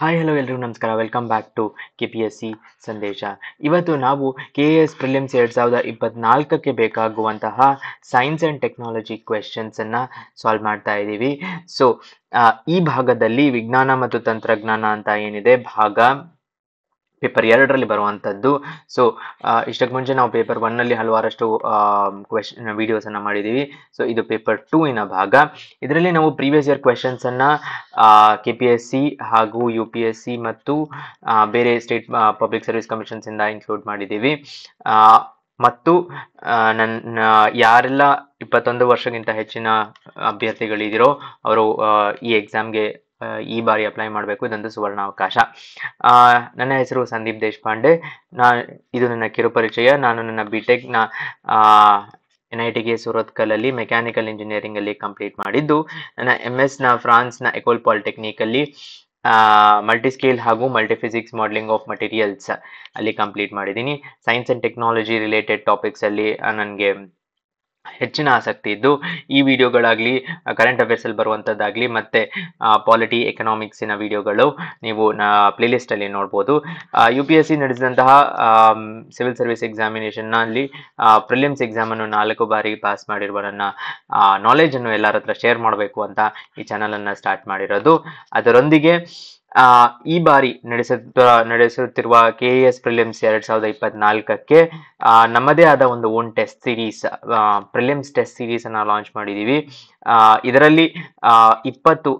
Hi hello ಎಲ್ರಿಗೂ ನಮಸ್ಕಾರ. Welcome back to KPSC ಸಂದೇಶ. ಇವತ್ತು ನಾವು KAS ಪ್ರಿಲಿಮ್ಸ್ 2024ಕ್ಕೆ ಬೇಕಾಗುವಂತಹ ಸೈನ್ಸ್ ಆ್ಯಂಡ್ ಟೆಕ್ನಾಲಜಿ ಕ್ವೆಶನ್ಸನ್ನು ಸಾಲ್ವ್ ಮಾಡ್ತಾ ಇದ್ದೀವಿ. ಸೊ ಈ ಭಾಗದಲ್ಲಿ ವಿಜ್ಞಾನ ಮತ್ತು ತಂತ್ರಜ್ಞಾನ ಅಂತ ಏನಿದೆ ಭಾಗ ಪೇಪರ್ 2ರಲ್ಲಿ ಬರುವಂಥದ್ದು. ಸೊ ಇಷ್ಟಕ್ಕೆ ಮುಂಚೆ ನಾವು ಪೇಪರ್ 1ನಲ್ಲಿ ಹಲವಾರಷ್ಟು ವಿಡಿಯೋಸನ್ನು ಮಾಡಿದ್ದೀವಿ. ಸೊ ಇದು ಪೇಪರ್ 2 ಭಾಗ. ಇದರಲ್ಲಿ ನಾವು ಪ್ರೀವಿಯಸ್ ಇಯರ್ ಕ್ವೆಶನ್ಸನ್ನು KPSC ಹಾಗೂ UPSC ಮತ್ತು ಬೇರೆ ಸ್ಟೇಟ್ ಪಬ್ಲಿಕ್ ಸರ್ವಿಸ್ ಕಮಿಷನ್ಸಿಂದ ಇನ್ಕ್ಲೂಡ್ ಮಾಡಿದ್ದೀವಿ. ಮತ್ತು ನನ್ನ ಯಾರೆಲ್ಲ 21 ವರ್ಷಕ್ಕಿಂತ ಹೆಚ್ಚಿನ ಅಭ್ಯರ್ಥಿಗಳಿದ್ದೀರೋ ಅವರು ಈ ಎಕ್ಸಾಮ್ಗೆ ಈ ಬಾರಿ ಅಪ್ಲೈ ಮಾಡಬೇಕು. ಇದೊಂದು ಸುವರ್ಣಾವಕಾಶ. ನನ್ನ ಹೆಸರು ಸಂದೀಪ್ ದೇಶಪಾಂಡೆ. ಇದು ನನ್ನ ಕಿರುಪರಿಚಯ. ನಾನು ನನ್ನ BTechನ NITಗೆ ಸುರತ್ಕಲಲ್ಲಿ ಮೆಕ್ಯಾನಿಕಲ್ ಇಂಜಿನಿಯರಿಂಗಲ್ಲಿ ಕಂಪ್ಲೀಟ್ ಮಾಡಿದ್ದು, ನನ್ನ MS ಫ್ರಾನ್ಸ್ನ ಎಕೋಲ್ ಪಾಲಿಟೆಕ್ನಿಕಲ್ಲಿ ಮಲ್ಟಿಸ್ಕೇಲ್ ಹಾಗೂ ಮಲ್ಟಿಫಿಸಿಕ್ಸ್ ಮಾಡಲಿಂಗ್ ಆಫ್ ಮಟೀರಿಯಲ್ಸ್ ಅಲ್ಲಿ ಕಂಪ್ಲೀಟ್ ಮಾಡಿದ್ದೀನಿ. ಸೈನ್ಸ್ ಆ್ಯಂಡ್ ಟೆಕ್ನಾಲಜಿ ರಿಲೇಟೆಡ್ ಟಾಪಿಕ್ಸಲ್ಲಿ ನನಗೆ ಹೆಚ್ಚಿನ ಆಸಕ್ತಿ ಇದ್ದು ಈ ವಿಡಿಯೋಗಳಾಗಲಿ ಕರೆಂಟ್ ಅಫೇರ್ಸಲ್ಲಿ ಬರುವಂಥದ್ದಾಗಲಿ ಮತ್ತು ಪಾಲಿಟಿ ಎಕನಾಮಿಕ್ಸಿನ ವಿಡಿಯೋಗಳು ನೀವು ಪ್ಲೇಲಿಸ್ಟಲ್ಲಿ ನೋಡ್ಬೋದು. UPSC ನಡೆಸಿದಂತಹ ಸಿವಿಲ್ ಸರ್ವಿಸ್ ಎಕ್ಸಾಮಿನೇಷನ್ನಲ್ಲಿ ಪ್ರಿಲಿಮ್ಸ್ ಎಕ್ಸಾಮನ್ನು 4 ಬಾರಿ ಪಾಸ್ ಮಾಡಿರುವ ನನ್ನ ನಾಲೆಜನ್ನು ಎಲ್ಲರ ಹತ್ರ ಶೇರ್ ಮಾಡಬೇಕು ಅಂತ ಈ ಚಾನಲನ್ನು ಸ್ಟಾರ್ಟ್ ಮಾಡಿರೋದು. ಅದರೊಂದಿಗೆ ಈ ಬಾರಿ ನಡೆಸುತ್ತಿರುವ KAS ಪ್ರಿಲಿಮ್ಸ್ 2024ಕ್ಕೆ ನಮ್ಮದೇ ಆದ ಒಂದು own test series, prelims test series ಅನ್ನು ಲಾಂಚ್ ಮಾಡಿದ್ದೀವಿ. ಇದರಲ್ಲಿ 20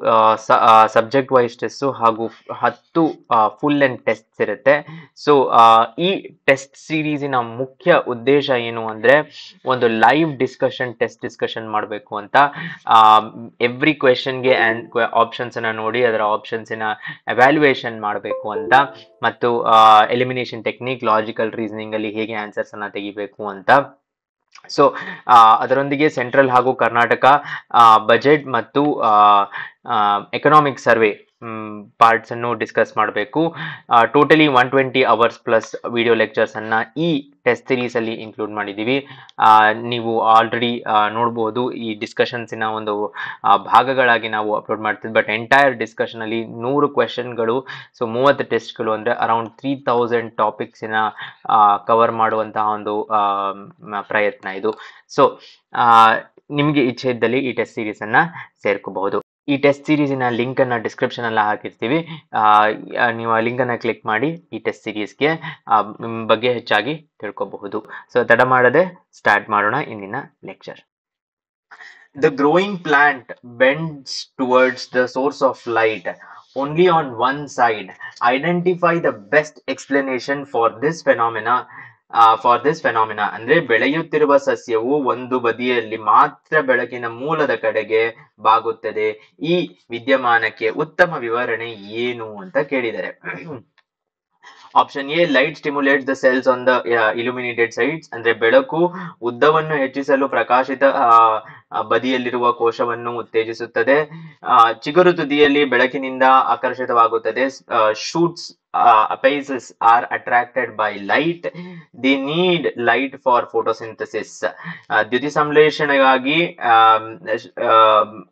ಸಬ್ಜೆಕ್ಟ್ ವೈಸ್ ಟೆಸ್ಟ್ ಹಾಗೂ 10 ಫುಲ್ ಲೆಂತ್ ಟೆಸ್ಟ್ ಇರುತ್ತೆ. ಸೊ ಈ ಟೆಸ್ಟ್ ಸೀರೀಸಿನ ಮುಖ್ಯ ಉದ್ದೇಶ ಏನು ಅಂದರೆ ಒಂದು ಲೈವ್ ಟೆಸ್ಟ್ ಡಿಸ್ಕಷನ್ ಮಾಡಬೇಕು ಅಂತ. ಎವ್ರಿ ಕ್ವೆಶನ್ಗೆ ಆಪ್ಷನ್ಸ್ ಅನ್ನ ನೋಡಿ ಅದರ ಆಪ್ಷನ್ಸಿನ ಎವ್ಯಾಲ್ಯೂಯೇಷನ್ ಮಾಡಬೇಕು ಅಂತ, ಮತ್ತು ಎಲಿಮಿನೇಷನ್ ಟೆಕ್ನಿಕ್, ಲಾಜಿಕಲ್ ರೀಸನಿಂಗ್ ಅಲ್ಲಿ ಹೇಗೆ ಆನ್ಸರ್ಸ್ ಅನ್ನ ತೆಗಿಬೇಕು ಅಂತ. ಸೊ ಅದರೊಂದಿಗೆ ಸೆಂಟ್ರಲ್ ಹಾಗೂ ಕರ್ನಾಟಕ ಬಜೆಟ್ ಮತ್ತು ಎಕನಾಮಿಕ್ ಸರ್ವೆ ಪಾರ್ಟ್ಸ್ ಅನ್ನು ಡಿಸ್ಕಸ್ ಮಾಡಬೇಕು. Totally 120 hours plus video lectures ಅನ್ನ ಈ ಟೆಸ್ಟ್ ಸೀರೀಸ್ ಅಲ್ಲಿ ಇನ್ಕ್ಲೂಡ್ ಮಾಡಿದ್ದೀವಿ. ನೀವು ಆಲ್ರೆಡಿ ನೋಡ್ಬೋದು ಈ ಡಿಸ್ಕಷನ್ಸಿನ ಒಂದು ಭಾಗಗಳಾಗಿ ನಾವು ಅಪ್ಲೋಡ್ ಮಾಡ್ತೀವಿ. ಬಟ್ ಎಂಟೈರ್ ಡಿಸ್ಕಷನ್ ಅಲ್ಲಿ 100 ಕ್ವೆಶನ್ಗಳು, ಸೊ 30 ಟೆಸ್ಟ್ಗಳು, ಅಂದರೆ ಅರೌಂಡ್ 3000 ಟಾಪಿಕ್ಸಿನ ಕವರ್ ಮಾಡುವಂತಹ ಒಂದು ಪ್ರಯತ್ನ ಇದು. ಸೊ ನಿಮಗೆ ಇಚ್ಛೆ ಇದ್ದಲ್ಲಿ ಈ ಟೆಸ್ಟ್ ಸೀರೀಸ್ ಅನ್ನ ಸೇರ್ಕೋಬಹುದು. ಈ ಟೆಸ್ಟ್ ಸೀರೀಸಿನ ಲಿಂಕ್ ಅನ್ನ ಡಿಸ್ಕ್ರಿಪ್ಷನ್ ಅಲ್ಲಿ ಹಾಕಿರ್ತೀವಿ. ನೀವು ಆ ಲಿಂಕ್ ಅನ್ನ ಕ್ಲಿಕ್ ಮಾಡಿ ಈ ಟೆಸ್ಟ್ ಸೀರೀಸ್ಗೆ ಬಗ್ಗೆ ಹೆಚ್ಚಾಗಿ ತಿಳ್ಕೋಬಹುದು. ಸೊ ತಡ ಮಾಡದೆ ಸ್ಟಾರ್ಟ್ ಮಾಡೋಣ ಇಂದಿನ lecture. The growing plant bends towards the source of light only on one side. Identify the best explanation for this phenomena. ಅಂದ್ರೆ ಬೆಳೆಯುತ್ತಿರುವ ಸಸ್ಯವು ಒಂದು ಬದಿಯಲ್ಲಿ ಮಾತ್ರ ಬೆಳಕಿನ ಮೂಲದ ಕಡೆಗೆ ಬಾಗುತ್ತದೆ. ಈ ವಿದ್ಯಮಾನಕ್ಕೆ ಉತ್ತಮ ವಿವರಣೆ ಏನು ಅಂತ ಕೇಳಿದರೆ, option A, light stimulates the cells on the illuminated sides. ಅಂದ್ರೆ ಬೆಳಕು ಉದ್ದವನ್ನು ಹೆಚ್ಚಿಸಲು ಪ್ರಕಾಶಿತ ಬದಿಯಲ್ಲಿರುವ ಕೋಶವನ್ನು ಉತ್ತೇಜಿಸುತ್ತದೆ. ಚಿಗುರು ತುದಿಯಲ್ಲಿ ಬೆಳಕಿನಿಂದ ಆಕರ್ಷಿತವಾಗುತ್ತದೆ. Shoots apices are attracted by light. They need light for photosynthesis. ದ್ಯುತಿ ಸಂಶ್ಲೇಷಣೆಗಾಗಿ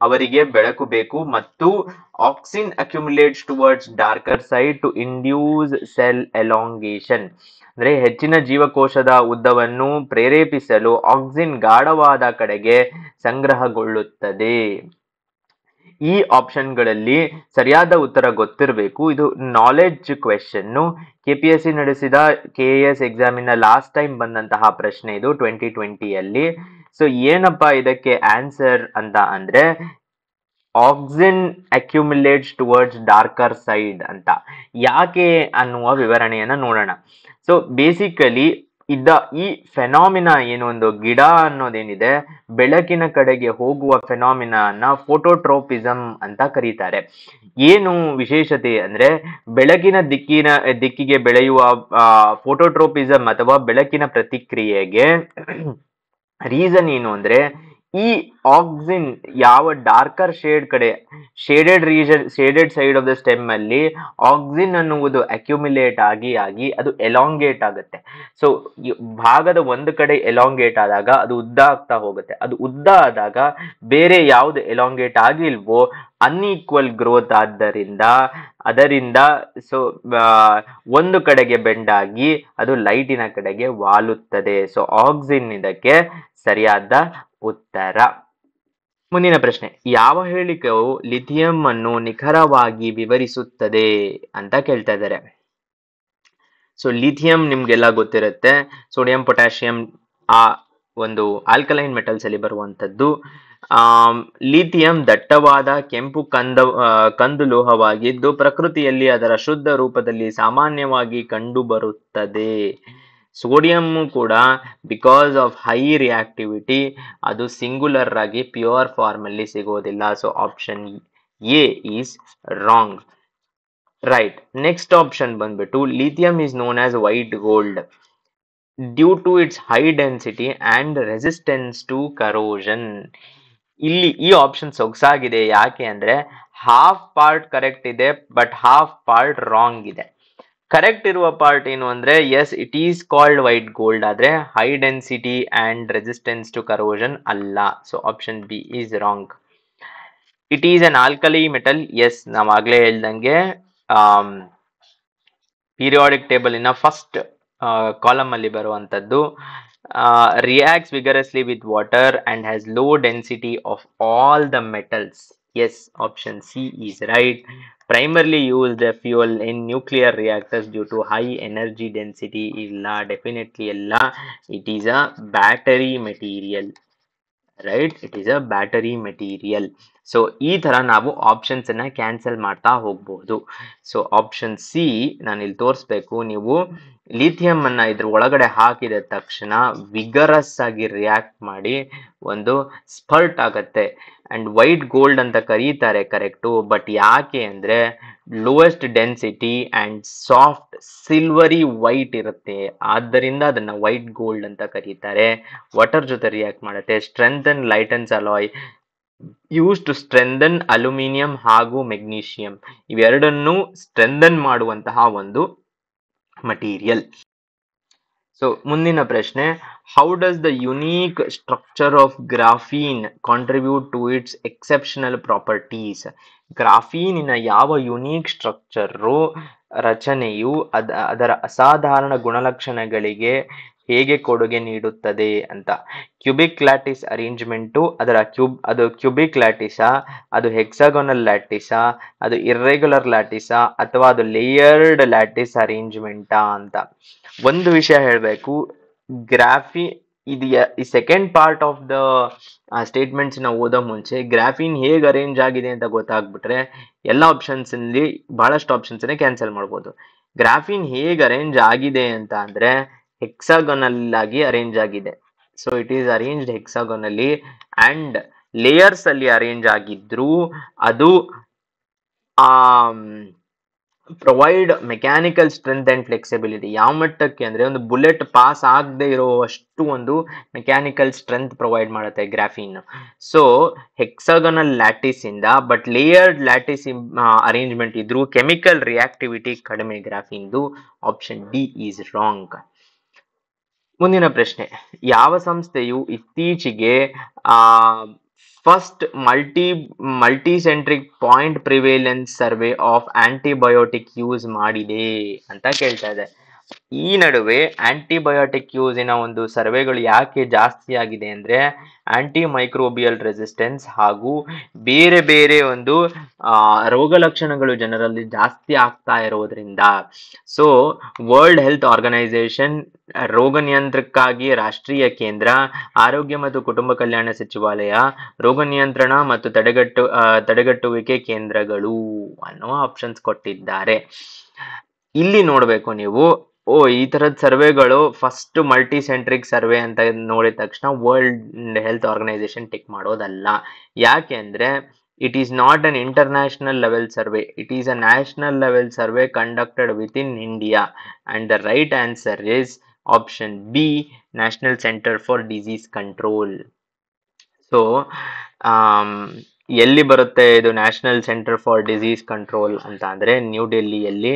ಅವರಿಗೆ ಬೆಳಕು ಬೇಕು. ಮತ್ತು auxin accumulates towards darker side to induce cell elongation. ಅಂದ್ರೆ ಹೆಚ್ಚಿನ ಜೀವಕೋಶದ ಉದ್ದವನ್ನು ಪ್ರೇರೇಪಿಸಲು ಆಕ್ಸಿನ್ ಗಾಢವಾದ ಕಡೆಗೆ ಸಂಗ್ರಹಗೊಳ್ಳುತ್ತದೆ. ಈ ಆಪ್ಷನ್ಗಳಲ್ಲಿ ಸರಿಯಾದ ಉತ್ತರ ಗೊತ್ತಿರಬೇಕು. ಇದು ನಾಲೆಡ್ಜ್ ಕ್ವೆಶನ್. KPSC ನಡೆಸಿದ KAS ಎಕ್ಸಾಮಿನ ಲಾಸ್ಟ್ ಟೈಮ್ ಬಂದಂತಹ ಪ್ರಶ್ನೆ ಇದು 2020ಯಲ್ಲಿ. ಸೊ ಏನಪ್ಪಾ ಇದಕ್ಕೆ ಆನ್ಸರ್ ಅಂತ ಅಂದ್ರೆ auxin accumulates towards darker side ಅಂತ. ಯಾಕೆ ಅನ್ನುವ ವಿವರಣೆಯನ್ನ ನೋಡೋಣ. ಸೊ ಬೇಸಿಕಲಿ ಈ ಫೆನಾಮಿನಾ ಏನು, ಒಂದು ಗಿಡ ಅನ್ನೋದೇನಿದೆ ಬೆಳಕಿನ ಕಡೆಗೆ ಹೋಗುವ ಫೆನಾಮಿನಾನ ಫೋಟೋಟ್ರೋಪಿಸಮ್ ಅಂತ ಕರೀತಾರೆ. ಏನು ವಿಶೇಷತೆ ಅಂದ್ರೆ ಬೆಳಕಿನ ದಿಕ್ಕಿಗೆ ಬೆಳೆಯುವ ಫೋಟೋಟ್ರೋಪಿಸಮ್ ಅಥವಾ ಬೆಳಕಿನ ಪ್ರತಿಕ್ರಿಯೆಗೆ ರೀಸನ್ ಏನು ಅಂದ್ರೆ ಈ ಆಕ್ಸಿನ್ ಯಾವ ಡಾರ್ಕರ್ ಶೇಡ್ ಕಡೆ, shaded side of the stem ಅಲ್ಲಿ ಆಕ್ಸಿನ್ ಅನ್ನುವುದು ಅಕ್ಯುಮಿಲೇಟ್ ಆಗಿ ಅದು ಎಲಾಂಗೇಟ್ ಆಗುತ್ತೆ. ಸೊ ಭಾಗದ ಒಂದು ಕಡೆ ಎಲಾಂಗೇಟ್ ಆದಾಗ ಅದು ಉದ್ದ ಆಗ್ತಾ ಹೋಗುತ್ತೆ. ಅದು ಉದ್ದ ಆದಾಗ ಬೇರೆ ಯಾವ್ದು ಎಲಾಂಗೇಟ್ ಆಗಿಲ್ವೋ ಅನ್ಈಕ್ವಲ್ ಗ್ರೋತ್ ಅದರಿಂದ ಸೊ ಒಂದು ಕಡೆಗೆ ಬೆಂಡಾಗಿ ಅದು ಲೈಟಿನ ಕಡೆಗೆ ವಾಲುತ್ತದೆ. ಸೊ ಆಕ್ಸಿನ್ ಇದಕ್ಕೆ ಸರಿಯಾದ ಉತ್ತರ. ಮುಂದಿನ ಪ್ರಶ್ನೆ, ಯಾವ ಹೇಳಿಕೆಯು ಲಿಥಿಯಂ ಅನ್ನು ನಿಖರವಾಗಿ ವಿವರಿಸುತ್ತದೆ ಅಂತ ಕೇಳ್ತಾ ಇದ್ದಾರೆ. ಸೊ ಲಿಥಿಯಂ ನಿಮ್ಗೆಲ್ಲ ಗೊತ್ತಿರುತ್ತೆ, ಸೋಡಿಯಂ ಪೊಟ್ಯಾಷಿಯಂ ಆ ಒಂದು ಆಲ್ಕಲೈನ್ ಮೆಟಲ್ಸ್ ಅಲ್ಲಿ ಬರುವಂತದ್ದು. ಲಿಥಿಯಂ ದಟ್ಟವಾದ ಕೆಂಪು ಕಂದು ಲೋಹವಾಗಿದ್ದು ಪ್ರಕೃತಿಯಲ್ಲಿ ಅದರ ಶುದ್ಧ ರೂಪದಲ್ಲಿ ಸಾಮಾನ್ಯವಾಗಿ ಕಂಡು ಬರುತ್ತದೆ. ಸೋಡಿಯಂ ಕೂಡ ಬಿಕಾಸ್ ಆಫ್ ಹೈ ರಿಯಾಕ್ಟಿವಿಟಿ ಅದು ಸಿಂಗುಲರ್ ಆಗಿ ಪ್ಯೂರ್ ಫಾರ್ಮ್ ಅಲ್ಲಿ ಸಿಗೋದಿಲ್ಲ. So option A is wrong. Right. Next option ಬಂದ್ಬಿಟ್ಟು lithium is known as white gold due to its high density and resistance to corrosion. ಇಲ್ಲಿ ಈ option ಸೊಗಸಾಗಿದೆ. ಯಾಕೆ ಅಂದ್ರೆ ಹಾಫ್ ಪಾರ್ಟ್ ಕರೆಕ್ಟ್ ಇದೆ ಬಟ್ ಹಾಫ್ ಪಾರ್ಟ್ ರಾಂಗ್ ಇದೆ. Correct ಇರುವ part ಏನು ಅಂದ್ರೆ as it is called white gold, ಆದ್ರೆ high density and resistance to corrosion ಅಲ್ಲ. So option B is wrong. It is an alkali metal. Yes, ನಾವಾಗ್ಲೇ ಹೇಳ್ದಂಗೆ periodic table ಇನ first column ಅಲ್ಲಿ ಬರುವಂತದ್ದು. Reacts vigorously with water and has low density of all the metals. Yes, option C is right. Primarily used a fuel in nuclear reactors due to high energy density. ಇಲ್ಲ, definitely ಇಲ್ಲ. It is a battery material. Right, it is a battery material. So ಈ ತರ ನಾವು options ಅನ್ನ cancel ಮಾಡ್ತಾ ಹೋಗ್ಬಹುದು. So option C ನಾನು ಇಲ್ಲಿ ತೋರಿಸ್ಬೇಕು. ನೀವು ಲಿಥಿಯಂ ಅನ್ನ ಇದ್ರ ಒಳಗಡೆ ಹಾಕಿದ ತಕ್ಷಣ ವಿಗರಸ್ ಆಗಿ ರಿಯಾಕ್ಟ್ ಮಾಡಿ ಒಂದು ಸ್ಪರ್ಟ್ ಆಗತ್ತೆ. ಅಂಡ್ ವೈಟ್ ಗೋಲ್ಡ್ ಅಂತ ಕರೀತಾರೆ, ಕರೆಕ್ಟು. ಬಟ್ ಯಾಕೆ ಅಂದ್ರೆ lowest density and soft silvery white ಇರುತ್ತೆ, ಆದ್ದರಿಂದ ಅದನ್ನ ವೈಟ್ ಗೋಲ್ಡ್ ಅಂತ ಕರೀತಾರೆ. ವಾಟರ್ ಜೊತೆ ರಿಯಾಕ್ಟ್ ಮಾಡುತ್ತೆ. Strengthen lightens alloy use to strengthen aluminium ಹಾಗೂ ಮೆಗ್ನೀಷಿಯಂ, ಇವೆರಡನ್ನು ಸ್ಟ್ರೆಂಥನ್ ಮಾಡುವಂತಹ ಒಂದು ಮಟೀರಿಯಲ್. ಸೊ ಮುಂದಿನ ಪ್ರಶ್ನೆ, how does the unique structure of graphene contribute to its exceptional properties? ಗ್ರಾಫೀನಿನ ಯಾವ ಯುನೀಕ್ ಸ್ಟ್ರಕ್ಚರು, ರಚನೆಯು ಅದರ ಅಸಾಧಾರಣ ಗುಣಲಕ್ಷಣಗಳಿಗೆ ಹೇಗೆ ಕೊಡುಗೆ ನೀಡುತ್ತದೆ ಅಂತ. ಕ್ಯೂಬಿಕ್ ಲ್ಯಾಟಿಸ್ ಅರೇಂಜ್ಮೆಂಟು, ಅದು ಕ್ಯೂಬಿಕ್ ಲ್ಯಾಟಿಸಾ, ಅದು ಹೆಕ್ಸಾಗೋನಲ್ ಲ್ಯಾಟಿಸಾ, ಅದು ಇರ್ರೆಗ್ಯುಲರ್ ಲ್ಯಾಟಿಸಾ, ಅಥವಾ ಅದು ಲೇಯರ್ಡ್ ಲ್ಯಾಟಿಸ್ ಅರೇಂಜ್ಮೆಂಟಾ ಅಂತ. ಒಂದು ವಿಷಯ ಹೇಳಬೇಕು, ಈ second part of the statements ನ ಓದೋ ಮುಂಚೆ ಗ್ರಾಫೀನ್ ಹೇಗೆ ಅರೇಂಜ್ ಆಗಿದೆ ಅಂತ ಗೊತ್ತಾಗ್ಬಿಟ್ರೆ ಎಲ್ಲ ಆಪ್ಷನ್ಸ್ ಅಲ್ಲಿ ಬಹಳಷ್ಟು ಆಪ್ಷನ್ಸ್ ಕ್ಯಾನ್ಸಲ್ ಮಾಡ್ಬೋದು. ಗ್ರಾಫೀನ್ ಹೇಗೆ ಅರೇಂಜ್ ಆಗಿದೆ ಅಂತ ಅಂದ್ರೆ ಹೆಕ್ಸಾಗೋನಲ್ ಆಗಿ ಅರೇಂಜ್ ಆಗಿದೆ. So it is arranged hexagonally and layers ಅಲ್ಲಿ ಅರೇಂಜ್ ಆಗಿದ್ರು ಅದು provide mechanical strength and flexibility. ಯಾವ ಮಟ್ಟಕ್ಕೆ ಅಂದ್ರೆ ಒಂದು ಬುಲೆಟ್ ಪಾಸ್ ಆಗದೆ ಇರುವಷ್ಟು ಒಂದು ಮೆಕ್ಯಾನಿಕಲ್ ಸ್ಟ್ರೆಂತ್ ಪ್ರೊವೈಡ್ ಮಾಡುತ್ತೆ ಗ್ರಾಫೀನ್. ಸೊ ಹೆಕ್ಸಾಗೋನಲ್ ಲ್ಯಾಟಿಸ್ ಇಂದ ಬಟ್ ಲೇಯರ್ಡ್ ಲ್ಯಾಟಿಸ್ ಅರೇಂಜ್ಮೆಂಟ್ ಇದ್ರು ಕೆಮಿಕಲ್ ರಿಯಾಕ್ಟಿವಿಟಿ ಕಡಿಮೆ ಗ್ರಾಫೀನ್ದು. Option D is wrong. ಮುಂದಿನ ಪ್ರಶ್ನೆ, ಯಾವ ಸಂಸ್ಥೆಯು ಇತ್ತೀಚೆಗೆ first ಮಲ್ಟಿಸೆಂಟ್ರಿಕ್ point prevalence survey of antibiotic use ಮಾಡಿದೆ ಅಂತ ಕೇಳ್ತಾ ಇದೆ. ಈ ನಡುವೆ ಆಂಟಿಬಯೋಟಿಕ್ ಯೂಸಿನ ಒಂದು ಸರ್ವೆಗಳು ಯಾಕೆ ಜಾಸ್ತಿ ಆಗಿದೆ ಅಂದ್ರೆ ಆಂಟಿ ಮೈಕ್ರೋಬಿಯಲ್ ರೆಸಿಸ್ಟೆನ್ಸ್ ಹಾಗೂ ಬೇರೆ ಬೇರೆ ಒಂದು ರೋಗ ಲಕ್ಷಣಗಳು ಜನರಲ್ಲಿ ಜಾಸ್ತಿ ಆಗ್ತಾ ಇರೋದ್ರಿಂದ. ಸೊ ವರ್ಲ್ಡ್ ಹೆಲ್ತ್ ಆರ್ಗನೈಸೇಷನ್, ರೋಗ ನಿಯಂತ್ರಣಕ್ಕಾಗಿ ರಾಷ್ಟ್ರೀಯ ಕೇಂದ್ರ, ಆರೋಗ್ಯ ಮತ್ತು ಕುಟುಂಬ ಕಲ್ಯಾಣ ಸಚಿವಾಲಯ, ರೋಗ ನಿಯಂತ್ರಣ ಮತ್ತು ತಡೆಗಟ್ಟುವಿಕೆ ಕೇಂದ್ರಗಳು ಅನ್ನೋ ಆಪ್ಷನ್ಸ್ ಕೊಟ್ಟಿದ್ದಾರೆ. ಇಲ್ಲಿ ನೋಡ್ಬೇಕು ನೀವು, ಈ ತರದ ಸರ್ವೆಗಳು ಫಸ್ಟ್ ಮಲ್ಟಿಸೆಂಟ್ರಿಕ್ ಸರ್ವೆ ಅಂತ ನೋಡಿದ ತಕ್ಷಣ ವರ್ಲ್ಡ್ ಹೆಲ್ತ್ ಆರ್ಗನೈಸೇಷನ್ ಟಿಕ್ ಮಾಡೋದಲ್ಲ. ಯಾಕೆ ಅಂದ್ರೆ it is not an international level survey, it is a national level survey conducted within India, and the right answer is option B, National Center for Disease Control. So ಎಲ್ಲಿ ಬರುತ್ತೆ ಇದು national centre for disease control ಅಂತ ಅಂದರೆ new ಡೆಲ್ಲಿಯಲ್ಲಿ,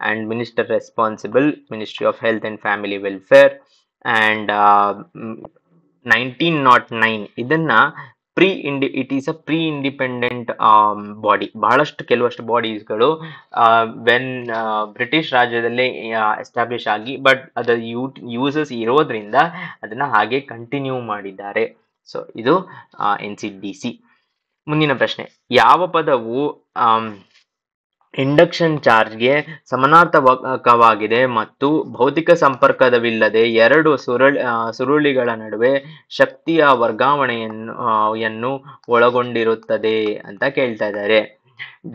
and minister responsible ministry of health and family welfare. And 1909 ಇದನ್ನ it is a pre independent body. ಬಹಳಷ್ಟು ಕೆಲವಷ್ಟು ಬಾಡೀಸ್ಗಳು ವೆನ್ ಬ್ರಿಟಿಷ್ ರಾಜ್ಯದಲ್ಲೇ ಎಸ್ಟಾಬ್ಲಿಷ್ ಆಗಿ, ಬಟ್ ಅದರ ಯೂಸಸ್ ಇರೋದ್ರಿಂದ ಅದನ್ನ ಹಾಗೆ ಕಂಟಿನ್ಯೂ ಮಾಡಿದ್ದಾರೆ. ಸೊ ಇದು NCDC. ಮುಂದಿನ ಪ್ರಶ್ನೆ, ಯಾವ ಪದವು ಇಂಡಕ್ಷನ್ ಚಾರ್ಜ್ಗೆ ಸಮಾನಾರ್ಥಕವಾಗಿದೆ ಮತ್ತು ಭೌತಿಕ ಸಂಪರ್ಕವಿಲ್ಲದೆ ಎರಡು ಸುರುಳಿಗಳ ನಡುವೆ ಶಕ್ತಿಯ ವರ್ಗಾವಣೆಯನ್ನು ಒಳಗೊಂಡಿರುತ್ತದೆ ಅಂತ ಕೇಳ್ತಾ ಇದ್ದಾರೆ.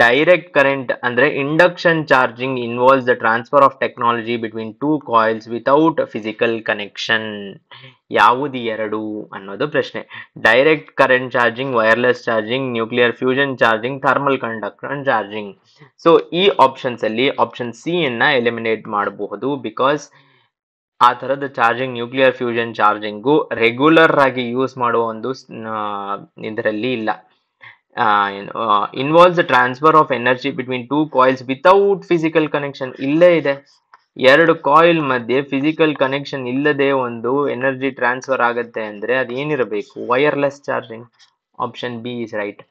ಡೈರೆಕ್ಟ್ ಕರೆಂಟ್ ಅಂದ್ರೆ induction charging involves the transfer of technology between two coils without physical connection. ಯಾವುದು ಎರಡು ಅನ್ನೋದು ಪ್ರಶ್ನೆ. Direct current charging, wireless charging, nuclear fusion charging, thermal conductor charging. So ಈ ಆಪ್ಷನ್ಸ್ ಅಲ್ಲಿ ಆಪ್ಷನ್ ಸಿ ಯನ್ನ ಎಲಿಮಿನೇಟ್ ಮಾಡಬಹುದು, because ಆ ಥರದ charging, nuclear fusion charging regular ಆಗಿ ಯೂಸ್ ಮಾಡುವ ಒಂದು ಇದರಲ್ಲಿ ಇಲ್ಲ. Involves the transfer of energy between two coils without physical connection. ಇಲ್ಲೇ ಇದೆ, ಎರಡು ಕಾಯಿಲ್ ಮಧ್ಯೆ ಫಿಸಿಕಲ್ ಕನೆಕ್ಷನ್ ಇಲ್ಲದೆ ಒಂದು ಎನರ್ಜಿ ಟ್ರಾನ್ಸ್ಫರ್ ಆಗುತ್ತೆ ಅಂದ್ರೆ ಅದೇನಿರಬೇಕು? Wireless charging. Option B is right.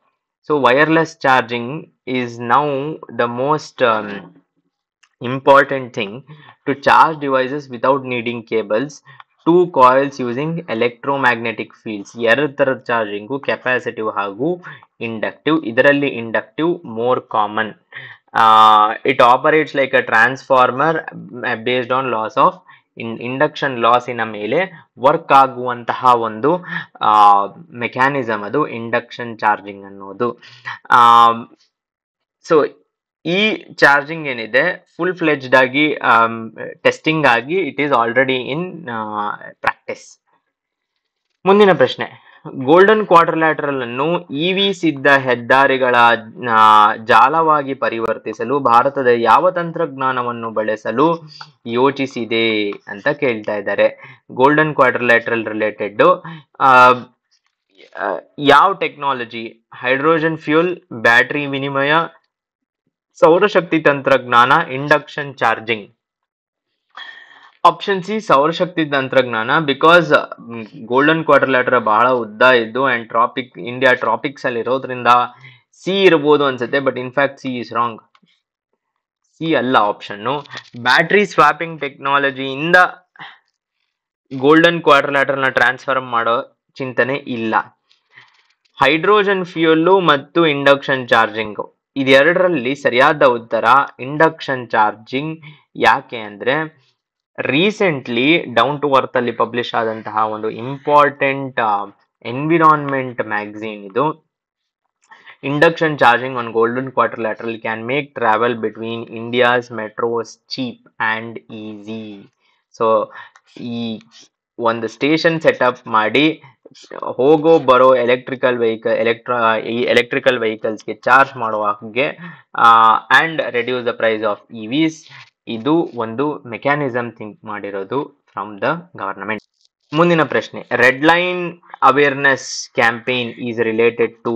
So wireless charging is now the most important thing to charge devices without needing cables, two coils using electromagnetic fields. ಎರಡು ತರದ charging, capacitive ಹಾಗೂ inductive. ಇದರಲ್ಲಿ inductive more common. It operates like a transformer based on laws of induction ಲಾಸಿನ ಮೇಲೆ work ಆಗುವಂತಹ ಒಂದು mechanism ಅದು induction charging ಅನ್ನೋದು. ಸೊ ಈ ಚಾರ್ಜಿಂಗ್ ಏನಿದೆ ಫುಲ್ ಫ್ಲೆಜ್ಡ್ ಆಗಿ ಟೆಸ್ಟಿಂಗ್ ಆಗಿ it is already in practice. ಮುಂದಿನ ಪ್ರಶ್ನೆ, ಗೋಲ್ಡನ್ ಕ್ವಾಡ್ರಿಲ್ಯಾಟರಲ್ ಅನ್ನು ಇವಿ ಸಿದ್ಧ ಹೆದ್ದಾರಿಗಳ ಜಾಲವಾಗಿ ಪರಿವರ್ತಿಸಲು ಭಾರತದ ಯಾವ ತಂತ್ರಜ್ಞಾನವನ್ನು ಬಳಸಲು ಯೋಚಿಸಿದೆ ಅಂತ ಕೇಳ್ತಾ ಇದ್ದಾರೆ. ಗೋಲ್ಡನ್ ಕ್ವಾಡ್ರಿಲ್ಯಾಟರಲ್ ರಿಲೇಟೆಡ್ ಯಾವ ಟೆಕ್ನಾಲಜಿ? ಹೈಡ್ರೋಜನ್ ಫ್ಯೂಲ್, ಬ್ಯಾಟರಿ ವಿನಿಮಯ, ಸೌರಶಕ್ತಿ ತಂತ್ರಜ್ಞಾನ, ಇಂಡಕ್ಷನ್ ಚಾರ್ಜಿಂಗ್. ಆಪ್ಷನ್ ಸಿ ಸೌರಶಕ್ತಿ ತಂತ್ರಜ್ಞಾನ, ಬಿಕಾಸ್ ಗೋಲ್ಡನ್ ಕ್ವಾಡ್ರಿಲ್ಯಾಟರ್ ಬಹಳ ಉದ್ದ ಇದ್ದು ಅಂಡ್ ಇಂಡಿಯಾ ಟ್ರಾಪಿಕ್ಸ್ ಅಲ್ಲಿ ಇರೋದ್ರಿಂದ ಸಿ ಇರಬಹುದು ಅನ್ಸುತ್ತೆ, but in fact C is wrong. C ಅಲ್ಲ ಆಪ್ಷನ್. ಬ್ಯಾಟರಿ ಸ್ವಾಪಿಂಗ್ ಟೆಕ್ನಾಲಜಿಯಿಂದ ಗೋಲ್ಡನ್ ಕ್ವಾಡ್ರಿಲ್ಯಾಟರ್ ನ ಟ್ರಾನ್ಸ್ಫಾರ್ಮ್ ಮಾಡೋ ಚಿಂತನೆ ಇಲ್ಲ. ಹೈಡ್ರೋಜನ್ ಫ್ಯೂಲ್ ಮತ್ತು ಇಂಡಕ್ಷನ್ ಚಾರ್ಜಿಂಗ್ ಇದೆರಡರಲ್ಲಿ ಸರಿಯಾದ ಉತ್ತರ ಇಂಡಕ್ಷನ್ ಚಾರ್ಜಿಂಗ್. ಯಾಕೆ ಅಂದ್ರೆ ರೀಸೆಂಟ್ಲಿ ಡೌನ್ ಟು ಅರ್ತ್ ಅಲ್ಲಿ ಪಬ್ಲಿಷ್ ಆದಂತಹ ಒಂದು ಇಂಪಾರ್ಟೆಂಟ್ ಎನ್ವಿರಾನ್ಮೆಂಟ್ ಮ್ಯಾಗಝೀನ್ ಇದು. Induction charging on golden quadrilateral can make travel between India's metros cheap and easy. So ಈ ಒಂದು ಸ್ಟೇಷನ್ ಸೆಟಪ್ ಮಾಡಿ ಹೋಗೋ ಬರೋ ಎಲೆಕ್ಟ್ರಿಕಲ್ ವೆಹಿಕಲ್ಸ್ಗೆ ಚಾರ್ಜ್ ಮಾಡುವ ಹಾಗೆ and reduce the price of EVs. ಇದು ಒಂದು ಮೆಕ್ಯಾನಿಸಮ್ ಥಿಂಕ್ ಮಾಡಿರೋದು ಫ್ರಮ್ ದ ಗವರ್ನಮೆಂಟ್. ಮುಂದಿನ ಪ್ರಶ್ನೆ, red line awareness campaign is related to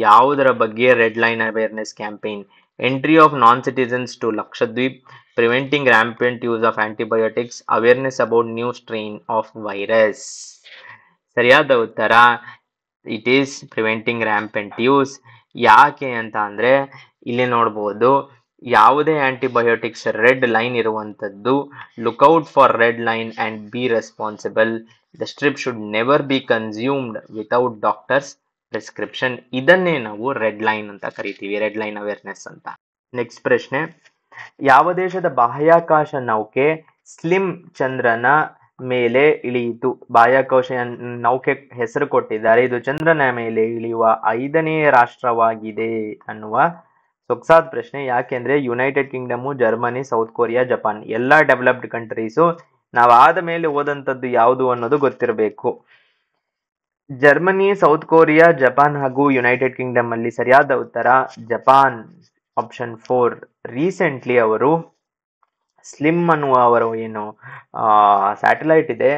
ಯಾವುದರ ಬಗ್ಗೆ? Red line awareness campaign entry of non citizens to Lakshadweep, preventing rampant use of antibiotics, awareness about new strain of virus. ಸರಿಯಾದ ಉತ್ತರ it is preventing rampant use. ಯಾಕೆ ಅಂತ ಅಂದ್ರೆ ಇಲ್ಲಿ ನೋಡ್ಬೋದು, ಯಾವುದೇ ಆಂಟಿಬಯೋಟಿಕ್ಸ್ ರೆಡ್ ಲೈನ್ ಇರುವಂತದ್ದು. Lookout for red line and B responsible. The strip should never be consumed without doctors prescription. ಇದನ್ನೇ ನಾವು ರೆಡ್ ಲೈನ್ ಅಂತ ಕರಿತೀವಿ, ರೆಡ್ ಲೈನ್ ಅವೇರ್ನೆಸ್ ಅಂತ. ನೆಕ್ಸ್ಟ್ ಪ್ರಶ್ನೆ, ಯಾವ ದೇಶದ ಬಾಹ್ಯಾಕಾಶ ನೌಕೆ ಸ್ಲಿಮ್ ಚಂದ್ರನ ಮೇಲೆ ಇಳಿಯಿತು? ಬಾಹ್ಯಾಕಾಶ ನೌಕೆ ಹೆಸರು ಕೊಟ್ಟಿದ್ದಾರೆ. ಇದು ಚಂದ್ರನ ಮೇಲೆ ಇಳಿಯುವ 5ನೇ ರಾಷ್ಟ್ರವಾಗಿದೆ ಅನ್ನುವ ಸೊಗಸಾದ ಪ್ರಶ್ನೆ. ಯಾಕೆಂದ್ರೆ United Kingdom, Germany, south Korea, Japan ಎಲ್ಲಾ ಡೆವಲಪ್ಡ್ ಕಂಟ್ರೀಸು. ನಾವು ಆದ ಮೇಲೆ ಓದಂತದ್ದು ಯಾವುದು ಅನ್ನೋದು ಗೊತ್ತಿರಬೇಕು. ಜರ್ಮನಿ, ಸೌತ್ ಕೊರಿಯಾ, ಜಪಾನ್ ಹಾಗೂ ಯುನೈಟೆಡ್ ಕಿಂಗ್ಡಮ್ ಅಲ್ಲಿ ಸರಿಯಾದ ಉತ್ತರ ಜಪಾನ್, ಆಪ್ಷನ್ 4. ರೀಸೆಂಟ್ಲಿ ಅವರು ಸ್ಲಿಮ್ ಅನ್ನುವ ಅವರು ಏನು ಸ್ಯಾಟಲೈಟ್ ಇದೆ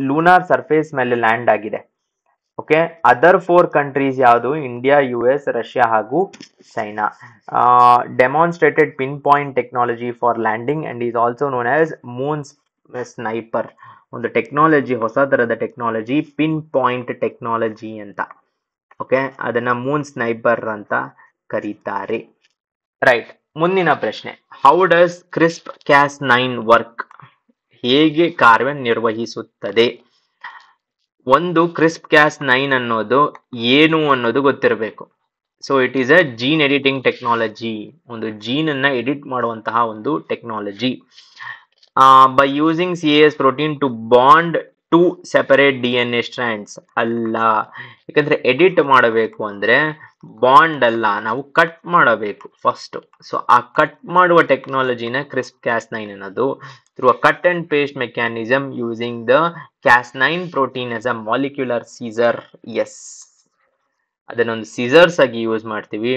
ಲೂನಾರ್ ಸರ್ಫೇಸ್ ಮೇಲೆ ಲ್ಯಾಂಡ್ ಆಗಿದೆ. ಓಕೆ, ಅದರ್ 4 ಕಂಟ್ರೀಸ್ ಯಾವುದು? ಇಂಡಿಯಾ, US, ರಷ್ಯಾ ಹಾಗೂ China. Demonstrated pin point technology for landing and is also known as Moon sniper. ಒಂದು ಟೆಕ್ನಾಲಜಿ, ಹೊಸ ತರದ ಟೆಕ್ನಾಲಜಿ, ಪಿನ್ ಪಾಯಿಂಟ್ ಟೆಕ್ನಾಲಜಿ ಅಂತ. ಓಕೆ, ಅದನ್ನ ಮೂನ್ ಸ್ನೈಪರ್ ಅಂತ ಕರೀತಾರೆ. ರೈಟ್. ಮುಂದಿನ ಪ್ರಶ್ನೆ, how does crisp Cas 9 work? ಹೇಗೆ ಕಾರ್ಯನಿರ್ವಹಿಸುತ್ತದೆ? ಒಂದು ಕ್ರಿಸ್ಪ್ ಕ್ಯಾಸ್ 9 ಅನ್ನೋದು ಏನು ಅನ್ನೋದು ಗೊತ್ತಿರಬೇಕು. So it is a gene editing technology, ಒಂದು ಜೀನ್ ಅನ್ನ ಎಡಿಟ್ ಮಾಡುವಂತಹ ಒಂದು technology. By using CAS protein to bond 2 separate DNA strands. ಅಲ್ಲ, ಯಾಕಂದ್ರೆ ಎಡಿಟ್ ಮಾಡಬೇಕು ಅಂದ್ರೆ ಬಾಂಡ್ ಅಲ್ಲ, ನಾವು ಕಟ್ ಮಾಡಬೇಕು ಫಸ್ಟ್. ಸೊ ಆ ಕಟ್ ಮಾಡುವ ಟೆಕ್ನಾಲಜಿನ ಕ್ರಿಸ್ಪ್ ಕ್ಯಾಸ್ 9 ಅನ್ನೋದು. Through a cut and paste mechanism using the Cas9 protein as a molecular scissor. Yes, ಅದನ್ನೊಂದು ಸೀಸರ್ಸ್ ಆಗಿ ಯೂಸ್ ಮಾಡ್ತೀವಿ.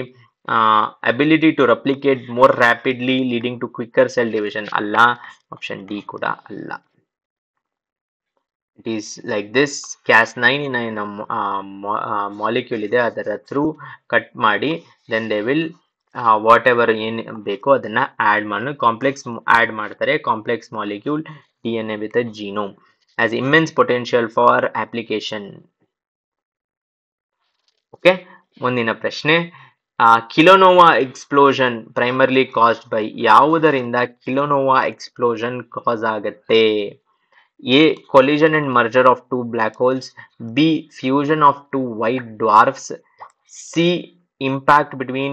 Ability to replicate more rapidly leading to quicker cell division. ಅಲ್ಲ, option D ಕೂಡ ಅಲ್ಲ. It is like this. Cas9 molecule ಇದೆ, ಅದರ through cut ಮಾಡಿ then they will whatever ಏನ್ ಬೇಕೋ ಅದನ್ನ ಆಡ್ ಮಾಡಿ ಕಾಂಪ್ಲೆಕ್ಸ್ ಆಡ್ ಮಾಡ್ತಾರೆ. Complex molecule DNA with a genome has immense potential for application. Okay, ಮುಂದಿನ ಪ್ರಶ್ನೆ, ಕಿಲೋನೋವಾ ಎಕ್ಸ್ಪ್ಲೋಷನ್ ಪ್ರೈಮರ್ಲಿ ಕಾಸ್ಡ್ ಬೈ. ಯಾವುದರಿಂದ ಕಿಲೋನೋವಾ ಎಕ್ಸ್ಪ್ಲೋಷನ್ ಕಾಸ್ ಆಗತ್ತೆ? A. Collision and merger of 2 black holes. B. Fusion of 2 white dwarfs. C. Impact between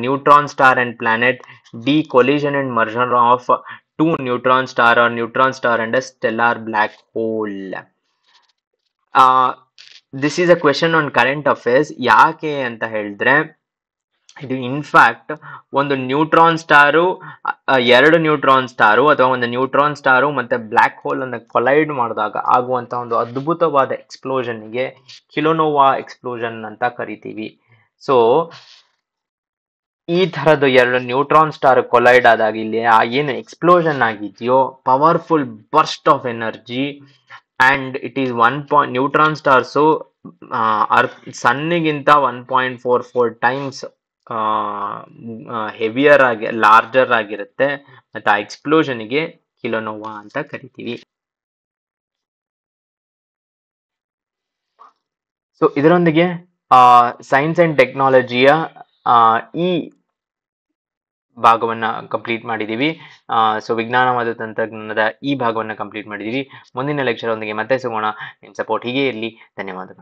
neutron star and planet. D. Collision and merger of 2 neutron star or neutron star and a stellar black hole. This is a question on current affairs. ಯಾಕೆ ಅಂತ ಹೇಳಿದ್ರೆ, ಇದು in fact ಒಂದು neutron star, 2 neutron star ಅಥವಾ ಒಂದು neutron star ಮತ್ತೆ black hole ಅನ್ನು collide ಮಾಡಿದಾಗ ಆಗುವಂತಹ ಒಂದು ಅದ್ಭುತವಾದ ಎಕ್ಸ್ಪ್ಲೋಷನ್ಗೆ ಕಿಲೋನೋವಾ ಎಕ್ಸ್ಪ್ಲೋಷನ್ ಅಂತ ಕರಿತೀವಿ. ಸೊ ಈ ತರದ್ದು 2 ನ್ಯೂಟ್ರಾನ್ ಸ್ಟಾರ್ ಕೊಲೈಡ್ ಆದಾಗ ಇಲ್ಲಿ ಏನು ಎಕ್ಸ್ಪ್ಲೋಷನ್ ಆಗಿದೆಯೋ, powerful burst of energy, and it is 1 neutron stars ಸನ್ನಿಗಿಂತ 1.44 ಟೈಮ್ಸ್ ಹೆವಿಯರ್ ಆಗಿ ಲಾರ್ಜರ್ ಆಗಿರುತ್ತೆ. ಮತ್ತೆ ಆ ಎಕ್ಸ್ಪ್ಲೋಷನ್ಗೆ ಕಿಲೋನೋವಾ ಅಂತ ಕರಿತೀವಿ. ಸೊ ಇದರೊಂದಿಗೆ ಸೈನ್ಸ್ ಅಂಡ್ ಟೆಕ್ನಾಲಜಿಯ ಈ ಭಾಗವನ್ನ ಕಂಪ್ಲೀಟ್ ಮಾಡಿದೀವಿ. ಸೊ ವಿಜ್ಞಾನ ಮತ್ತು ತಂತ್ರಜ್ಞಾನದ ಈ ಭಾಗವನ್ನ ಕಂಪ್ಲೀಟ್ ಮಾಡಿದೀವಿ. ಮುಂದಿನ ಲೆಕ್ಚರ್ ಒಂದಿಗೆ ಮತ್ತೆ ಸಿಗೋಣ. ನಿಮ್ಮ ಸಪೋರ್ಟ್ ಹೀಗೆ ಇರಲಿ. ಧನ್ಯವಾದಗಳು.